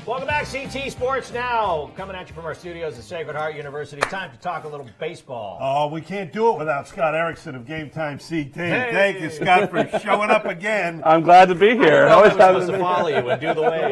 Welcome back, CT Sports Now. Coming at you from our studios at Sacred Heart University. Time to talk a little baseball. Oh, we can't do it without Scott Erickson of Game Time CT. Hey. Thank you, Scott, for showing up again. I'm glad to be here. I was supposed to follow you and do the wave.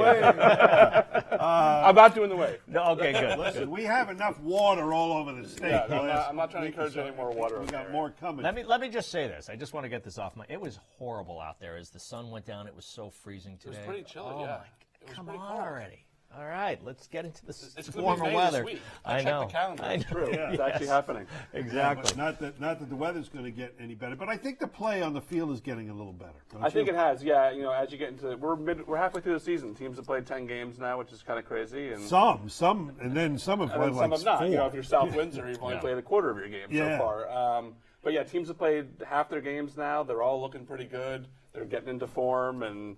I'm not doing the wave. No, okay, good. Listen, we have enough water all over the state. Yeah, I'm not trying to encourage any more water. We got more coming. Let me just say this. I just want to get this off my. It was horrible out there as the sun went down. It was so freezing today. It was pretty chilly. Oh, yeah. my, come on already. All right, let's get into this it's warmer May weather. This week. I know. Check the calendar. I know. It's true. Yeah. It's actually happening. Exactly. Yeah, not that the weather's going to get any better, but I think the play on the field is getting a little better. I think it has. Yeah, you know, as you get into we're halfway through the season. Teams have played 10 games now, which is kind of crazy. And some, and then some have played some like have not. 4. You know, if you're South Windsor, you've only Yeah. played a quarter of your games so far. But yeah, teams have played half their games now. They're all looking pretty good. They're getting into form and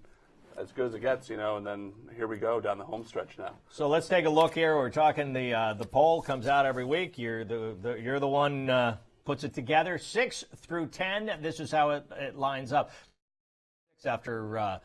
as good as it gets, you know, and then here we go down the home stretch now. So let's take a look here. We're talking the poll comes out every week. You're the one puts it together. 6 through 10. This is how it lines up. After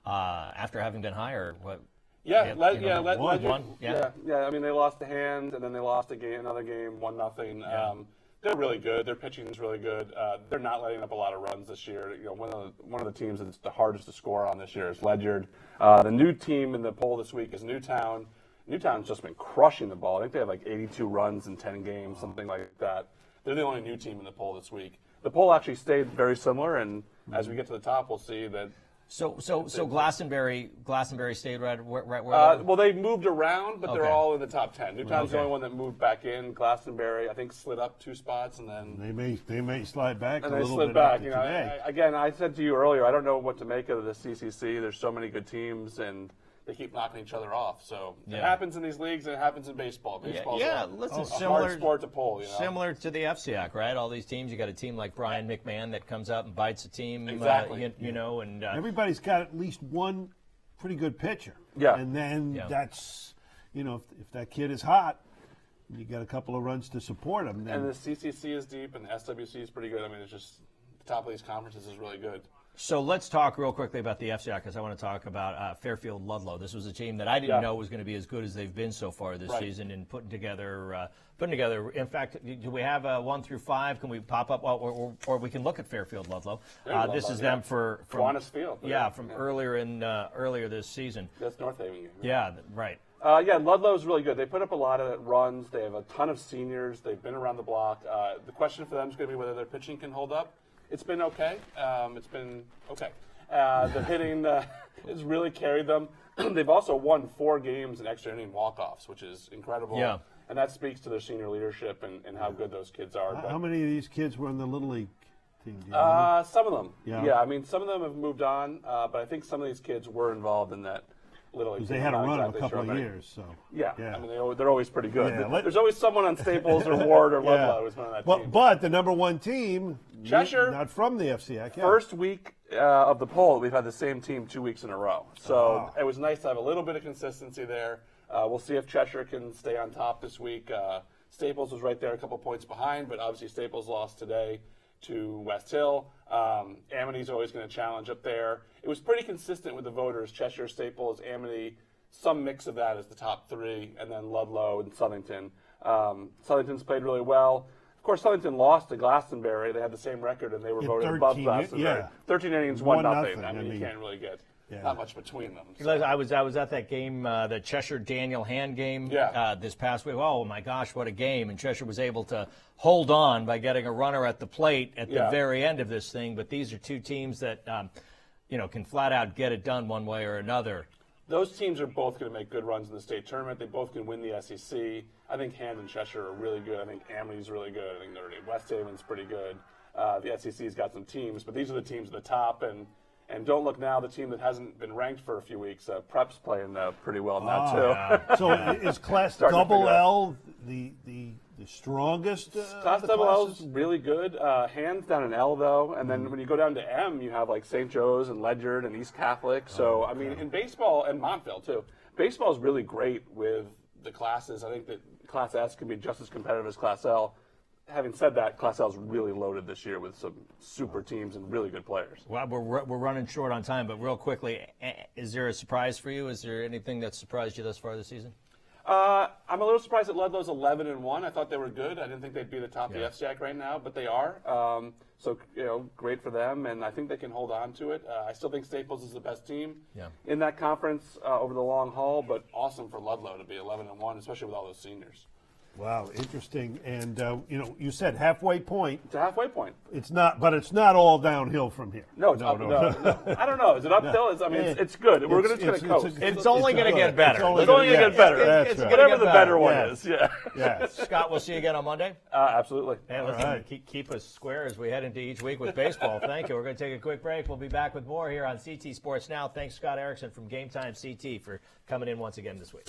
having been higher, what? Ledger. I mean, they lost a hand and then they lost another game, 1-0. Yeah. They're really good. Their pitching is really good. They're not letting up a lot of runs this year. You know, one of the teams that's the hardest to score on this year is Ledyard. The new team in the poll this week is Newtown. Newtown's just been crushing the ball. I think they have like 82 runs in 10 games, something like that. They're the only new team in the poll this week. The poll actually stayed very similar, and as we get to the top, we'll see that. So Glastonbury stayed right where. Well, they moved around, but they're Okay. all in the top 10. Newtown's the Okay. only one that moved back in. Glastonbury, I think, slid up 2 spots, and then They may slide back a they little slid bit back. after You know, today. again, I said to you earlier, I don't know what to make of the CCC. There's so many good teams, and they keep knocking each other off. So it happens in these leagues, and it happens in baseball. Baseball's a hard sport to pull. You know? Similar to the FCIAC, right? All these teams, you got a team like Brian McMahon that comes out and bites a team. Exactly. You know, and Everybody's got at least one pretty good pitcher. Yeah. And then that's, you know, if that kid is hot, you got a couple of runs to support him. Then And the CCC is deep, and the SWC is pretty good. I mean, it's just the top of these conferences is really good. So let's talk real quickly about the FCIAC because I want to talk about Fairfield Ludlow. This was a team that I didn't know was going to be as good as they've been so far this season in putting together. In fact, do we have 1 through 5? Can we pop up, or we can look at Fairfield Ludlow? This is them from Kiwanis Field. from earlier this season. That's North Haven game. Yeah, right. Ludlow's really good. They put up a lot of runs. They have a ton of seniors. They've been around the block. The question for them is going to be whether their pitching can hold up. It's been okay. The hitting has really carried them. They've also won 4 games in extra inning walk-offs, which is incredible. Yeah. And that speaks to their senior leadership and how good those kids are. how many of these kids were in the Little League team? Do you know? Some of them. Yeah. I mean, some of them have moved on, but I think some of these kids were involved in that Little League. Because they had a run of a couple of years. So Yeah. I mean, they're always pretty good. Yeah, There's always someone on Staples or Ward or Ludlow who's one of that team. But the number 1 team, Cheshire, not from the FCIAC. First week of the poll, we've had the same team 2 weeks in a row. So it was nice to have a little bit of consistency there. We'll see if Cheshire can stay on top this week. Staples was right there a couple points behind, but obviously Staples lost today to West Hill. Amity's always going to challenge up there. It was pretty consistent with the voters. Cheshire, Staples, Amity, some mix of that as the top 3, and then Ludlow and Southington. Southington's played really well. Of course, Southington lost to Glastonbury. They had the same record, and they were voted above Glastonbury. 13 innings, 1-0. I mean, you can't really get not much between them. So. I was at that game, the Cheshire Daniel Hand game this past week. Oh my gosh, what a game! And Cheshire was able to hold on by getting a runner at the plate at the very end of this thing. But these are 2 teams that can flat out get it done one way or another. Those teams are both going to make good runs in the state tournament. They both can win the SEC. I think Hand and Cheshire are really good. I think Amity's really good. I think West Haven's pretty good. The SEC's got some teams, but these are the teams at the top. And don't look now, the team that hasn't been ranked for a few weeks, Prep's playing pretty well now too. Yeah. So is Class Double L the strongest? Class Double L is really good. Hands down in L though, and then when you go down to M, you have like St. Joe's and Ledyard and East Catholic. So I mean, in baseball and Montville too. Baseball is really great with the classes. I think that Class S can be just as competitive as Class L. having said that, Class L is really loaded this year with some super teams and really good players. Well, we're running short on time, but real quickly, is there a surprise for you? Is there anything that surprised you thus far this season? I'm a little surprised that Ludlow's 11-1. I thought they were good. I didn't think they'd be the top of the FCIAC right now, but they are. So great for them, and I think they can hold on to it. I still think Staples is the best team in that conference over the long haul, but awesome for Ludlow to be 11-1, especially with all those seniors. Wow, interesting. And you said halfway point. It's a halfway point. It's not, but it's not all downhill from here. No, it's up. No. I don't know. Is it uphill? It's good. We're just going to coast. It's only going to get better. It's only going to get better. That's right. Whatever the better one is. Yeah. Yeah. Scott, we'll see you again on Monday. Absolutely. And listen, keep us square as we head into each week with baseball. Thank you. We're going to take a quick break. We'll be back with more here on CT Sports Now. Thanks, Scott Ericson from Game Time CT, for coming in once again this week.